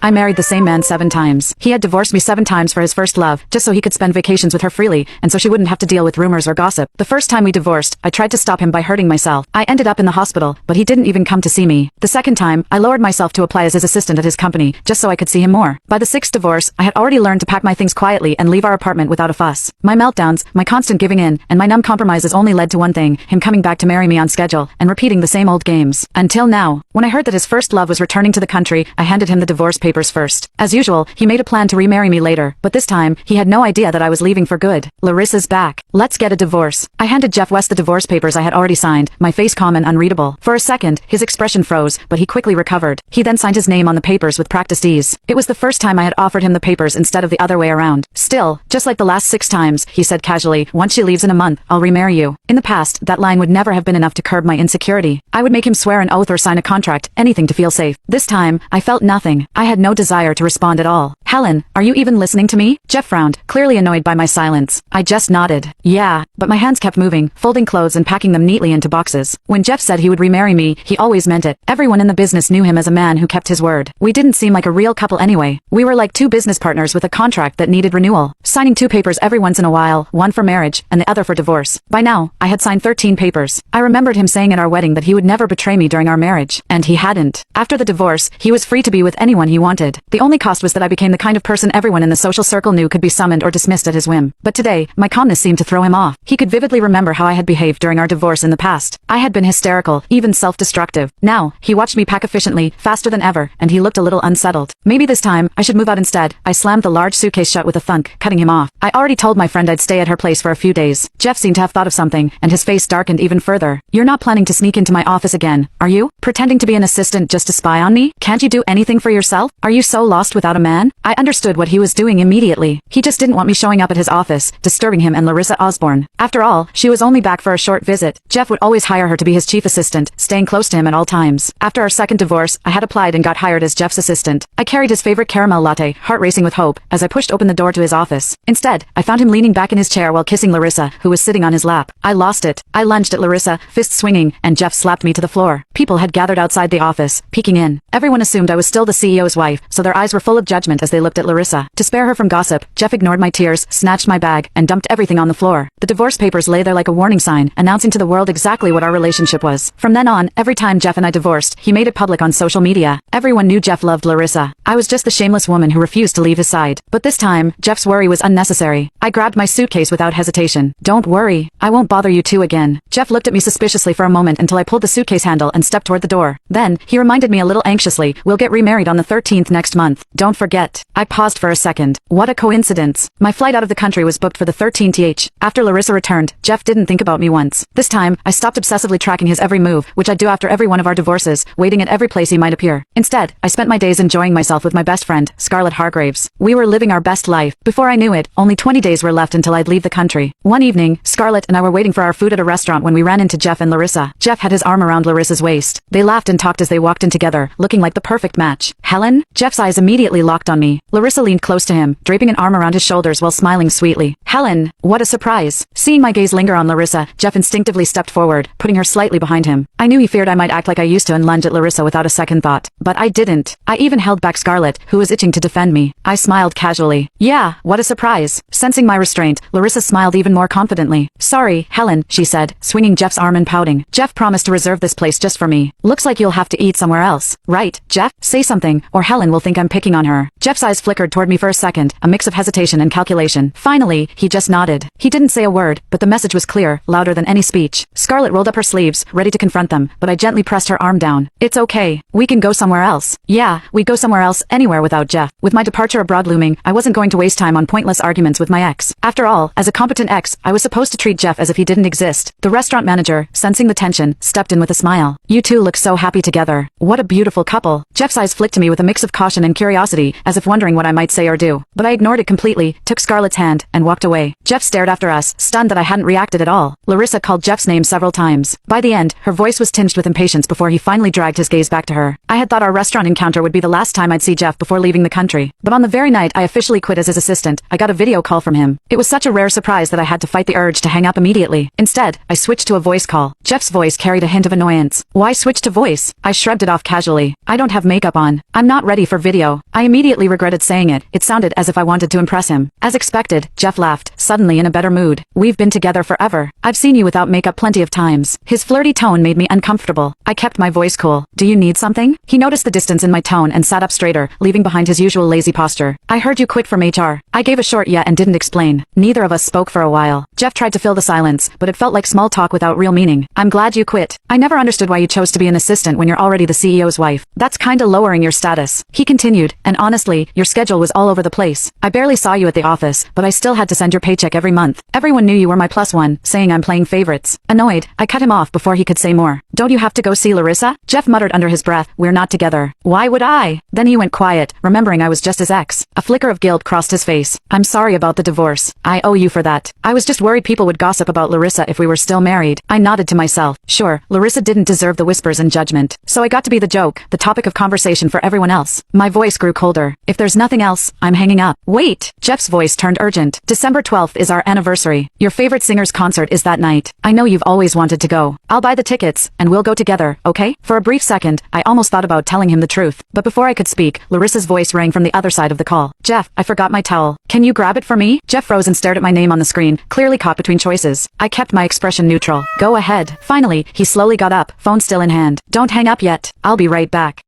I married the same man 7 times. He had divorced me 7 times for his first love, just so he could spend vacations with her freely, and so she wouldn't have to deal with rumors or gossip. The first time we divorced, I tried to stop him by hurting myself. I ended up in the hospital, but he didn't even come to see me. The second time, I lowered myself to apply as his assistant at his company, just so I could see him more. By the 6th divorce, I had already learned to pack my things quietly and leave our apartment without a fuss. My meltdowns, my constant giving in, and my numb compromises only led to one thing, him coming back to marry me on schedule, and repeating the same old games. Until now, when I heard that his first love was returning to the country, I handed him the divorce papers first. As usual, he made a plan to remarry me later, but this time, he had no idea that I was leaving for good. Larissa's back. Let's get a divorce. I handed Jeff West the divorce papers I had already signed, my face calm and unreadable. For a second, his expression froze, but he quickly recovered. He then signed his name on the papers with practiced ease. It was the first time I had offered him the papers instead of the other way around. Still, just like the last 6 times, he said casually, once she leaves in a month, I'll remarry you. In the past, that line would never have been enough to curb my insecurity. I would make him swear an oath or sign a contract, anything to feel safe. This time, I felt nothing. I had no desire to respond at all. Helen, are you even listening to me? Jeff frowned, clearly annoyed by my silence. I just nodded. Yeah, but my hands kept moving, folding clothes and packing them neatly into boxes. When Jeff said he would remarry me, he always meant it. Everyone in the business knew him as a man who kept his word. We didn't seem like a real couple anyway. We were like 2 business partners with a contract that needed renewal, signing 2 papers every once in a while, one for marriage and the other for divorce. By now, I had signed 13 papers. I remembered him saying at our wedding that he would never betray me during our marriage, and he hadn't. After the divorce, he was free to be with anyone he wanted. The only cost was that I became the kind of person everyone in the social circle knew could be summoned or dismissed at his whim. But today, my calmness seemed to throw him off. He could vividly remember how I had behaved during our divorce in the past. I had been hysterical, even self-destructive. Now, he watched me pack efficiently, faster than ever, and he looked a little unsettled. Maybe this time, I should move out instead. I slammed the large suitcase shut with a thunk, cutting him off. I already told my friend I'd stay at her place for a few days. Jeff seemed to have thought of something, and his face darkened even further. You're not planning to sneak into my office again, are you? Pretending to be an assistant just to spy on me? Can't you do anything for yourself? Are you so lost without a man? I understood what he was doing immediately. He just didn't want me showing up at his office, disturbing him and Larissa Osborne. After all, she was only back for a short visit. Jeff would always hire her to be his chief assistant, staying close to him at all times. After our second divorce, I had applied and got hired as Jeff's assistant. I carried his favorite caramel latte, heart racing with hope, as I pushed open the door to his office. Instead, I found him leaning back in his chair while kissing Larissa, who was sitting on his lap. I lost it. I lunged at Larissa, fists swinging, and Jeff slapped me to the floor. People had gathered outside the office, peeking in. Everyone assumed I was still the CEO's wife, so their eyes were full of judgment as they looked at Larissa. To spare her from gossip, Jeff ignored my tears, snatched my bag, and dumped everything on the floor. The divorce papers lay there like a warning sign, announcing to the world exactly what our relationship was. From then on, every time Jeff and I divorced, he made it public on social media. Everyone knew Jeff loved Larissa. I was just the shameless woman who refused to leave his side. But this time, Jeff's worry was unnecessary. I grabbed my suitcase without hesitation. Don't worry. I won't bother you two again. Jeff looked at me suspiciously for a moment until I pulled the suitcase handle and stepped toward the door. Then, he reminded me a little anxiously, we'll get remarried on the 13th next month. Don't forget. I paused for a second. What a coincidence. My flight out of the country was booked for the 13th. After Larissa returned, Jeff didn't think about me once. This time, I stopped obsessively tracking his every move, which I do after every one of our divorces, waiting at every place he might appear. Instead, I spent my days enjoying myself with my best friend, Scarlett Hargraves. We were living our best life. Before I knew it, only 20 days were left until I'd leave the country. One evening, Scarlett and I were waiting for our food at a restaurant when we ran into Jeff and Larissa. Jeff had his arm around Larissa's waist. They laughed and talked as they walked in together, looking like the perfect match. Helen? Jeff's eyes immediately locked on me. Larissa leaned close to him, draping an arm around his shoulders while smiling sweetly. Helen, what a surprise. Seeing my gaze linger on Larissa, Jeff instinctively stepped forward, putting her slightly behind him. I knew he feared I might act like I used to and lunge at Larissa without a second thought. But I didn't. I even held back Scarlett, who was itching to defend me. I smiled casually. Yeah, what a surprise. Sensing my restraint, Larissa smiled even more confidently. Sorry, Helen, she said, swinging Jeff's arm and pouting. Jeff promised to reserve this place just for me. Looks like you'll have to eat somewhere else. Right, Jeff? Say something, or Helen will think I'm picking on her. Jeff's eyes flickered toward me for a second, a mix of hesitation and calculation. Finally, he just nodded. He didn't say a word, but the message was clear, louder than any speech. Scarlett rolled up her sleeves, ready to confront them, but I gently pressed her arm down. It's okay. We can go somewhere else. Yeah, we'd go somewhere else, anywhere without Jeff. With my departure abroad looming, I wasn't going to waste time on pointless arguments with my ex. After all, as a competent ex, I was supposed to treat Jeff as if he didn't exist. The restaurant manager, sensing the tension, stepped in with a smile. You two look so happy together. What a beautiful couple. Jeff's eyes flicked to me with a mix of caution and curiosity, as if wondering what I might say or do. But I ignored it completely, took Scarlett's hand, and walked away. Jeff stared after us, stunned that I hadn't reacted at all. Larissa called Jeff's name several times. By the end, her voice was tinged with impatience before he finally dragged his gaze back to her. I had thought our restaurant encounter would be the last time I'd see Jeff before leaving the country. But on the very night I officially quit as his assistant, I got a video call from him. It was such a rare surprise that I had to fight the urge to hang up immediately. Instead, I switched to a voice call. Jeff's voice carried a hint of annoyance. Why switch to voice? I shrugged it off casually. I don't have makeup on. I'm not ready for video. I immediately regretted saying it. It sounded as if I wanted to impress him. As expected, Jeff laughed, suddenly in a better mood. We've been together forever. I've seen you without makeup plenty of times. His flirty tone made me uncomfortable. I kept my voice cool. Do you need something? He noticed the distance in my tone and sat up straighter, leaving behind his usual lazy posture. I heard you quit from HR. I gave a short yeah and didn't explain. Neither of us spoke for a while. Jeff tried to fill the silence, but it felt like small talk without real meaning. I'm glad you quit. I never understood why you chose to be an assistant when you're already the CEO's wife. That's kinda lowering your status. He continued, and honestly, your schedule was all over the place. I barely saw you at the office, but I still had to send your paycheck every month. Everyone knew you were my plus one, saying I'm playing favorites. Annoyed, I cut him off before he could say more. Don't you have to go see Larissa? Jeff muttered under his breath, we're not together. Why would I? Then he went quiet, remembering I was just his ex. A flicker of guilt crossed his face. I'm sorry about the divorce. I owe you for that. I was just worried people would gossip about Larissa if we were still married. I nodded to myself. Sure, Larissa didn't deserve the whispers and judgment. So I got to be the joke, the topic of conversation for everyone else. My voice grew colder. If there's nothing else, I'm hanging up. Wait! Jeff's voice turned urgent. December 12th is our anniversary. Your favorite singer's concert is that night. I know you've always wanted to go. I'll buy the tickets, and we'll go together, okay? For a brief second, I almost thought about telling him the truth. But before I could speak, Larissa's voice rang from the other side of the call. Jeff, I forgot my towel. Can you grab it for me? Jeff froze and stared at my name on the screen, clearly caught between choices. I kept my expression neutral. Go ahead. Finally, he slowly got up, phone still in hand. Don't hang up yet. I'll be right back.